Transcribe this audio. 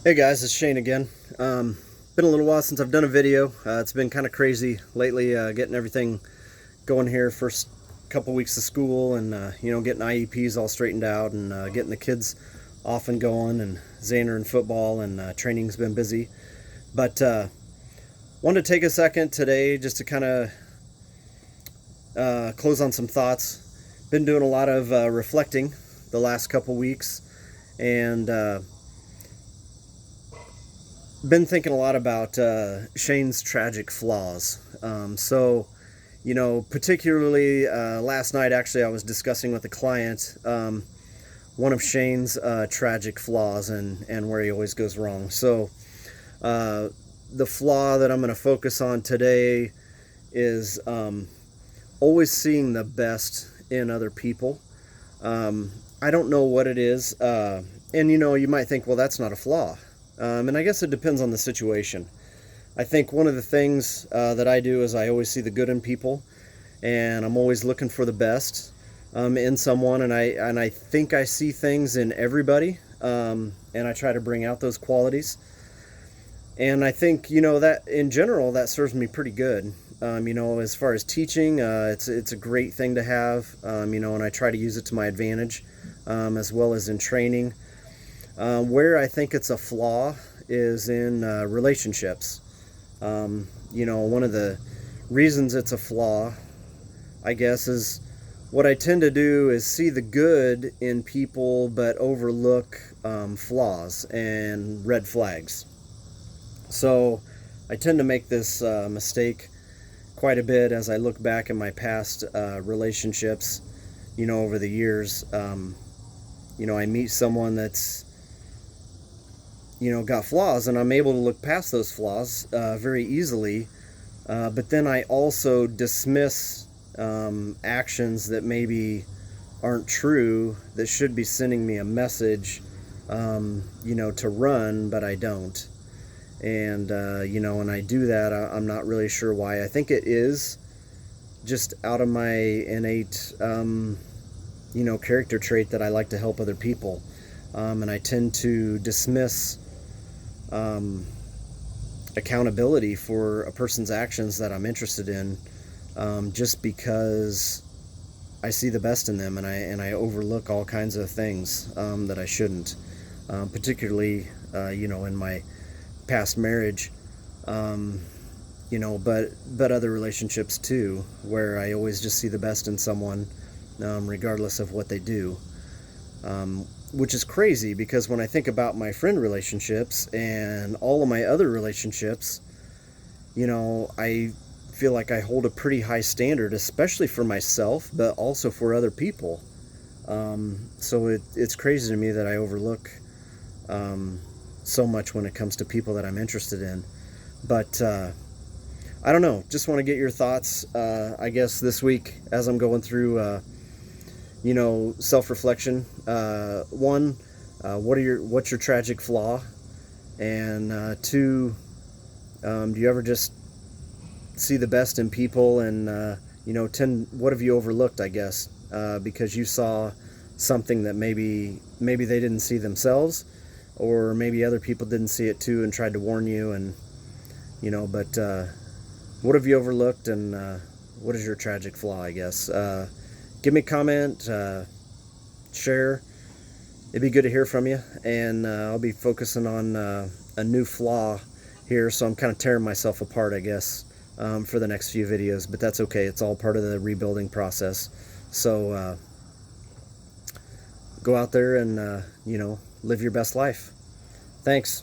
Hey guys, it's Shane again. Been a little while since I've done a video. It's been kind of crazy lately, getting everything going here. First couple weeks of school, and getting IEPs all straightened out, and getting the kids off and going, and Xander in football, and training's been busy. But wanted to take a second today just to kind of close on some thoughts. Been doing a lot of reflecting the last couple weeks, and been thinking a lot about Shain's tragic flaws. Particularly last night, actually, I was discussing with a client one of Shain's tragic flaws and where he always goes wrong. So the flaw that I'm going to focus on today is always seeing the best in other people. I don't know what it is. You might think, well, that's not a flaw. And I guess it depends on the situation. I think one of the things that I do is I always see the good in people, and I'm always looking for the best in someone, and I think I see things in everybody, and I try to bring out those qualities. And I think that in general that serves me pretty good. As far as teaching, it's a great thing to have. And I try to use it to my advantage, as well as in training. Where I think it's a flaw is in relationships. One of the reasons it's a flaw, I guess, is what I tend to do is see the good in people but overlook flaws and red flags. So I tend to make this mistake quite a bit as I look back in my past relationships, over the years. I meet someone that's got flaws, and I'm able to look past those flaws very easily, but then I also dismiss actions that maybe aren't true, that should be sending me a message to run, but I don't. And when I do that, I'm not really sure why. I think it is just out of my innate character trait that I like to help other people, and I tend to dismiss accountability for a person's actions that I'm interested in, just because I see the best in them, and I overlook all kinds of things that I shouldn't, particularly in my past marriage, but other relationships too, where I always just see the best in someone, regardless of what they do. Which is crazy, because when I think about my friend relationships and all of my other relationships, I feel like I hold a pretty high standard, especially for myself, but also for other people. So it's crazy to me that I overlook so much when it comes to people that I'm interested in. But I don't know, just want to get your thoughts, I guess, this week as I'm going through self-reflection. One, what's your tragic flaw? And two, do you ever just see the best in people? And what have you overlooked, I guess, because you saw something that maybe they didn't see themselves, or maybe other people didn't see it too and tried to warn you. And but what have you overlooked, and what is your tragic flaw, I guess? Give me a comment, share. It'd be good to hear from you. And I'll be focusing on a new flaw here, so I'm kind of tearing myself apart, I guess, for the next few videos. But that's okay. It's all part of the rebuilding process. So go out there and live your best life. Thanks.